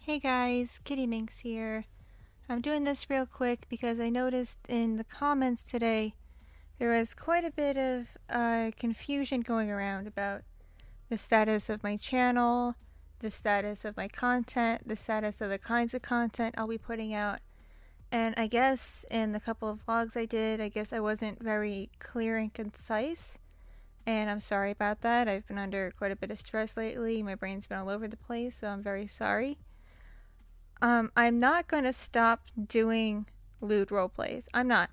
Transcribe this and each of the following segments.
Hey guys, Kitti Minx here. I'm doing this real quick because I noticed in the comments today there was quite a bit of confusion going around about the status of my channel, the status of my content, the status of the kinds of content I'll be putting out. And I guess in the couple of vlogs I did, I wasn't very clear and concise. And I'm sorry about that. I've been under quite a bit of stress lately. My brain's been all over the place, so I'm very sorry. I'm not going to stop doing lewd roleplays. I'm not.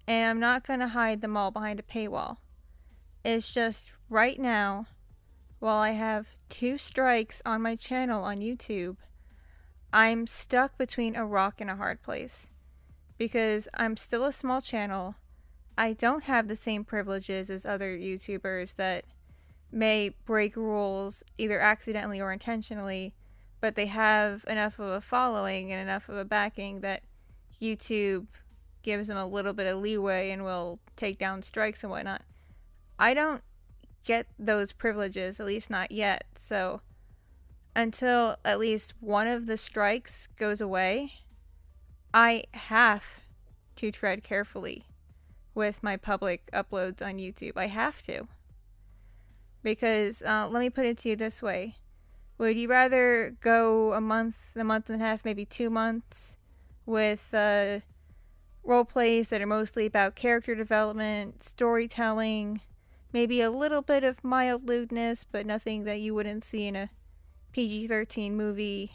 And I'm not going to hide them all behind a paywall. It's just right now, while I have 2 strikes on my channel on YouTube, I'm stuck between a rock and a hard place. Because I'm still a small channel. I don't have the same privileges as other YouTubers that may break rules either accidentally or intentionally, but they have enough of a following and enough of a backing that YouTube gives them a little bit of leeway and will take down strikes and whatnot. I don't get those privileges, at least not yet, so until at least one of the strikes goes away, I have to tread carefully with my public uploads on YouTube. I have to. Because, let me put it to you this way. Would you rather go a month and a half, maybe 2 months with role plays that are mostly about character development, storytelling, maybe a little bit of mild lewdness, but nothing that you wouldn't see in a PG-13 movie,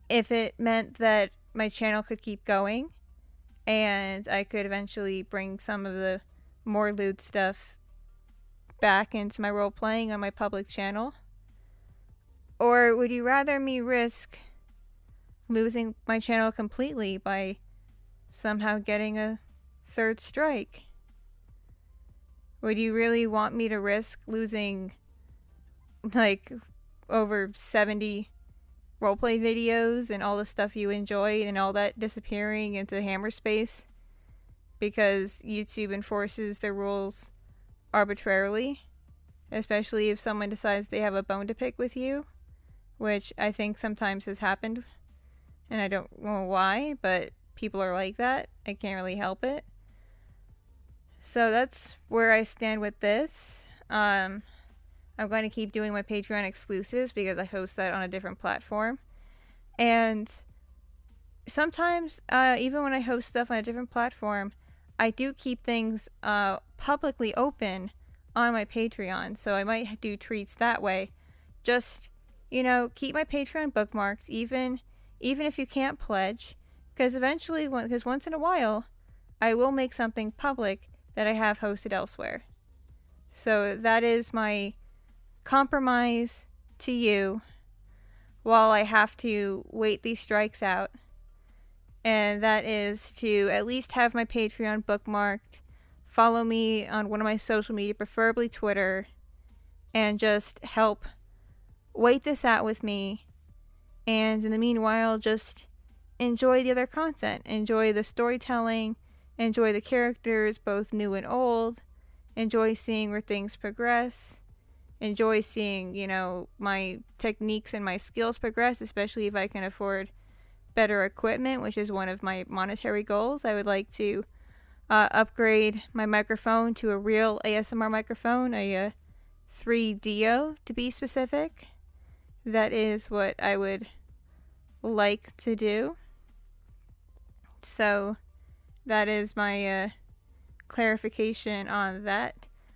if it meant that my channel could keep going and I could eventually bring some of the more lewd stuff back into my role playing on my public channel? Or would you rather me risk losing my channel completely by somehow getting a 3rd strike? Would you really want me to risk losing like over 70 roleplay videos and all the stuff you enjoy and all that disappearing into hammer space because YouTube enforces their rules arbitrarily, especially if someone decides they have a bone to pick with you, which I think sometimes has happened, and I don't know why, but people are like that. I can't really help it. So that's where I stand with this. I'm going to keep doing my Patreon exclusives because I host that on a different platform. And sometimes, even when I host stuff on a different platform, I do keep things publicly open on my Patreon. So I might do treats that way. Just, keep my Patreon bookmarked, even if you can't pledge. Because eventually, because once in a while, I will make something public that I have hosted elsewhere. So that is my compromise to you while I have to wait these strikes out, and that is to at least have my Patreon bookmarked, follow me on one of my social media, preferably Twitter, and just help wait this out with me, and in the meanwhile just enjoy the other content, enjoy the storytelling, enjoy the characters, both new and old, enjoy seeing where things progress, enjoy seeing, my techniques and my skills progress, especially if I can afford better equipment, which is one of my monetary goals. I would like to upgrade my microphone to a real ASMR microphone, a 3DO to be specific. That is what I would like to do. So that is my clarification on that.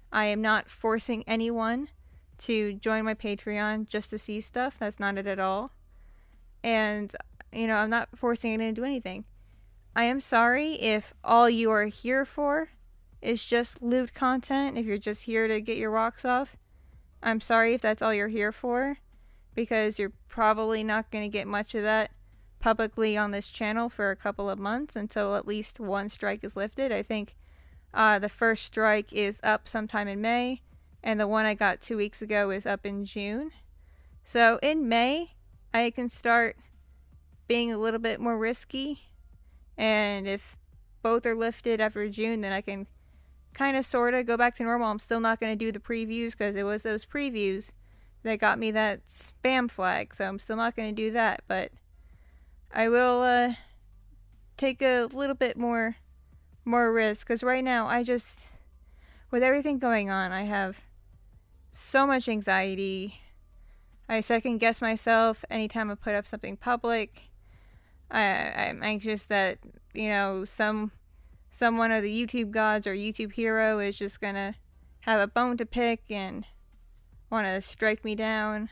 I am not forcing anyone to join my Patreon just to see stuff. That's not it at all. And, I'm not forcing anyone to do anything. I am sorry if all you are here for is just lewd content, if you're just here to get your rocks off. I'm sorry if that's all you're here for, because you're probably not going to get much of that publicly on this channel for a couple of months until at least one strike is lifted. I think the first strike is up sometime in May, and the one I got 2 weeks ago is up in June. So in May, I can start being a little bit more risky, and if both are lifted after June, then I can kind of sort of go back to normal. I'm still not going to do the previews because it was those previews that got me that spam flag, so I'm still not going to do that, but I will take a little bit more risk, because right now with everything going on, I have so much anxiety. I second guess myself anytime I put up something public. I'm anxious that, someone of the YouTube gods or YouTube hero is just gonna have a bone to pick and want to strike me down.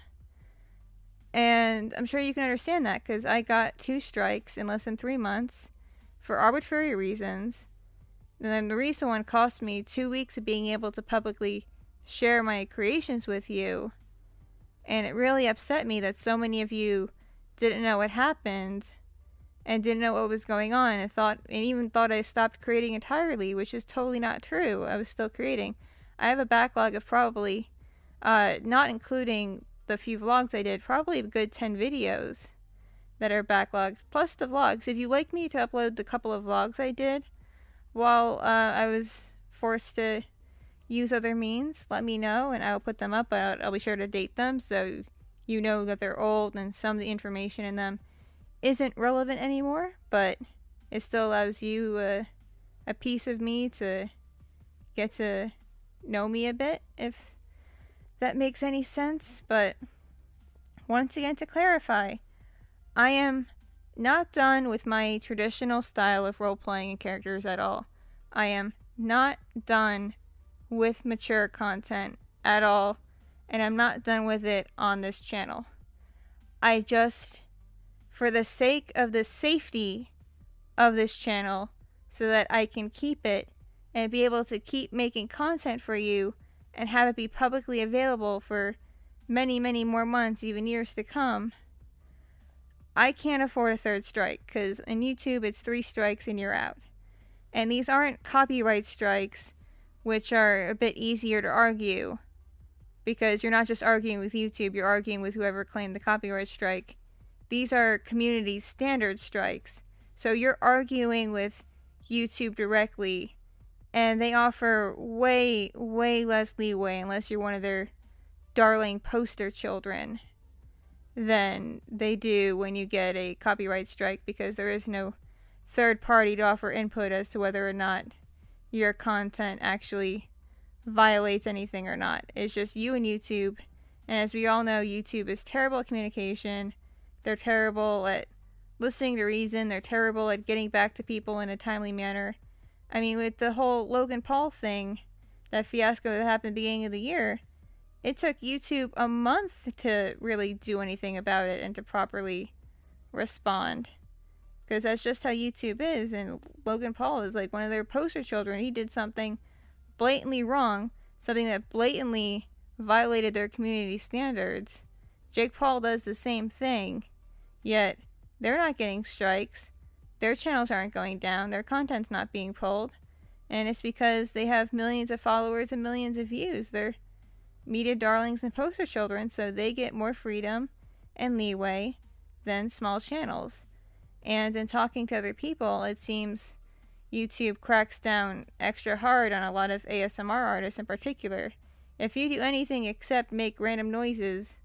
And I'm sure you can understand that, because I got 2 strikes in less than 3 months for arbitrary reasons. And then the recent one cost me 2 weeks of being able to publicly share my creations with you. And it really upset me that so many of you didn't know what happened and didn't know what was going on, and even thought I stopped creating entirely, which is totally not true. I was still creating. I have a backlog of probably, not including the few vlogs I did, probably a good 10 videos that are backlogged, plus the vlogs. If you'd like me to upload the couple of vlogs I did while I was forced to use other means, let me know and I'll put them up, but I'll be sure to date them so you know that they're old and some of the information in them isn't relevant anymore, but it still allows you a piece of me to get to know me a bit, if that makes any sense. But once again, to clarify, I am not done with my traditional style of role-playing and characters at all. I am not done with mature content at all, and I'm not done with it on this channel. I just, for the sake of the safety of this channel, so that I can keep it and be able to keep making content for you and have it be publicly available for many, many more months, even years to come, I can't afford a 3rd strike, because in YouTube it's 3 strikes and you're out. And these aren't copyright strikes, which are a bit easier to argue, because you're not just arguing with YouTube, you're arguing with whoever claimed the copyright strike. These are community standard strikes, so you're arguing with YouTube directly, and they offer way, way less leeway, unless you're one of their darling poster children, than they do when you get a copyright strike, because there is no third party to offer input as to whether or not your content actually violates anything or not. It's just you and YouTube, and as we all know, YouTube is terrible at communication. They're terrible at listening to reason. They're terrible at getting back to people in a timely manner. I mean, with the whole Logan Paul thing, that fiasco that happened at the beginning of the year, it took YouTube a month to really do anything about it and to properly respond. Because that's just how YouTube is, and Logan Paul is like one of their poster children. He did something blatantly wrong, something that blatantly violated their community standards. Jake Paul does the same thing, yet they're not getting strikes. Their channels aren't going down. Their content's not being pulled. And it's because they have millions of followers and millions of views. They're media darlings and poster children, so they get more freedom and leeway than small channels. And in talking to other people, it seems YouTube cracks down extra hard on a lot of ASMR artists in particular. If you do anything except make random noises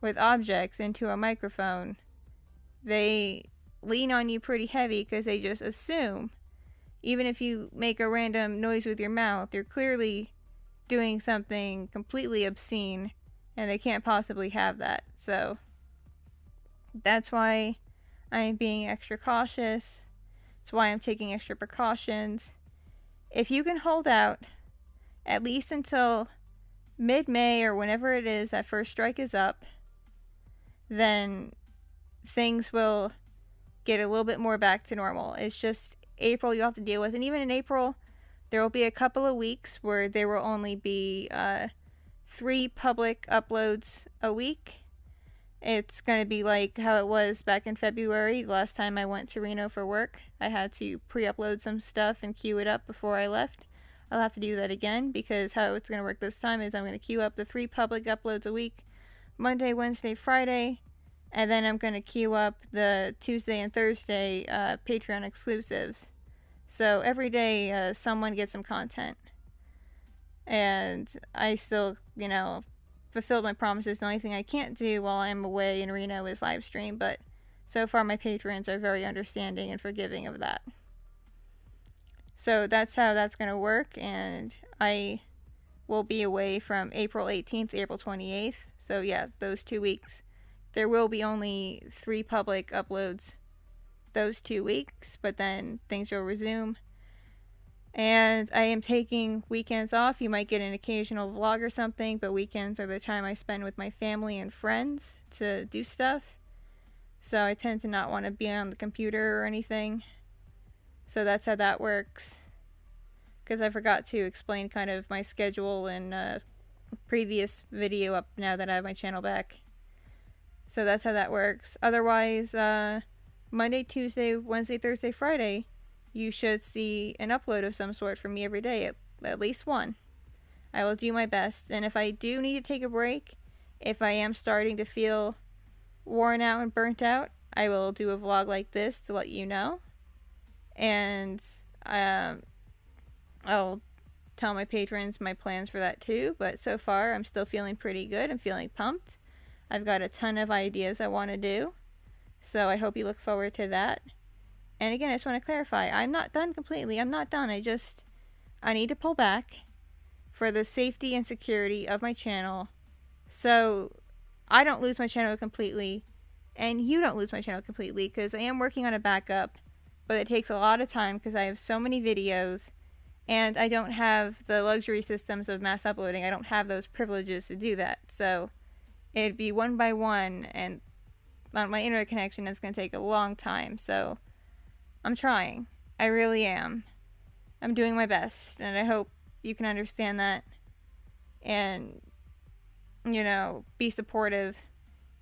with objects into a microphone, they lean on you pretty heavy, because they just assume, even if you make a random noise with your mouth, you're clearly doing something completely obscene, and they can't possibly have that. So that's why I'm being extra cautious. It's why I'm taking extra precautions. If you can hold out at least until mid-May or whenever it is that first strike is up, then things will get a little bit more back to normal. It's just April you have to deal with, and even in April there will be a couple of weeks where there will only be 3 public uploads a week. It's going to be like how it was back in February, the last time I went to Reno for work. I had to pre-upload some stuff and queue it up before I left. I'll have to do that again, because how it's going to work this time is I'm going to queue up the 3 public uploads a week, Monday, Wednesday, Friday, and then I'm going to queue up the Tuesday and Thursday Patreon exclusives. So every day someone gets some content. And I still, fulfilled my promises. The only thing I can't do while I'm away in Reno is live stream, but so far my patrons are very understanding and forgiving of that. So that's how that's going to work, and I will be away from April 18th to April 28th. So yeah, those 2 weeks. There will be only 3 public uploads those 2 weeks, but then things will resume. And I am taking weekends off. You might get an occasional vlog or something, but weekends are the time I spend with my family and friends to do stuff. So I tend to not want to be on the computer or anything. So that's how that works. Because I forgot to explain kind of my schedule in a previous video up now that I have my channel back. So that's how that works. Otherwise, Monday, Tuesday, Wednesday, Thursday, Friday, you should see an upload of some sort from me every day, at least one. I will do my best, and if I do need to take a break, if I am starting to feel worn out and burnt out, I will do a vlog like this to let you know. And I'll tell my patrons my plans for that too, but so far I'm still feeling pretty good. I'm feeling pumped. I've got a ton of ideas I want to do, so I hope you look forward to that. And again, I just want to clarify, I'm not done completely. I'm not done. I need to pull back for the safety and security of my channel, so I don't lose my channel completely, and you don't lose my channel completely, because I am working on a backup, but it takes a lot of time because I have so many videos, and I don't have the luxury systems of mass uploading. I don't have those privileges to do that, so it'd be one by one, and on my internet connection, it's going to take a long time, so I'm trying. I really am. I'm doing my best, and I hope you can understand that, and, you know, be supportive,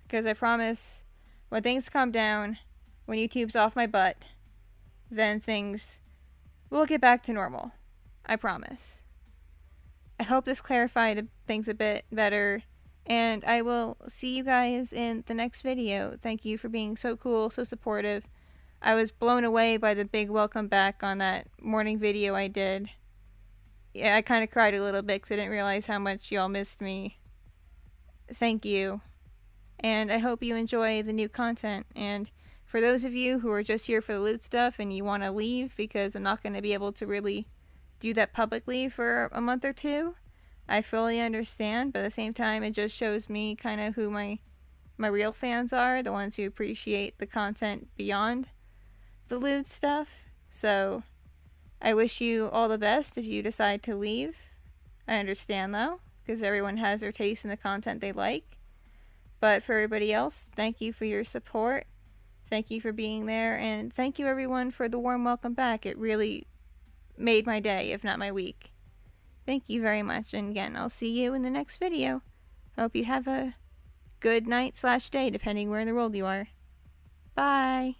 because I promise when things calm down, when YouTube's off my butt, then things will get back to normal. I promise. I hope this clarified things a bit better, and I will see you guys in the next video. Thank you for being so cool, so supportive. I was blown away by the big welcome back on that morning video I did. Yeah, I kind of cried a little bit because I didn't realize how much y'all missed me. Thank you. And I hope you enjoy the new content. And for those of you who are just here for the Lewd stuff and you want to leave because I'm not going to be able to really do that publicly for a month or two, I fully understand. But at the same time, it just shows me kind of who my real fans are, the ones who appreciate the content beyond the Lewd stuff. So I wish you all the best if you decide to leave. I understand though, because everyone has their taste in the content they like. But for everybody else, thank you for your support. Thank you for being there, and thank you everyone for the warm welcome back. It really made my day, if not my week. Thank you very much, and again, I'll see you in the next video. Hope you have a good night/day, depending where in the world you are. Bye!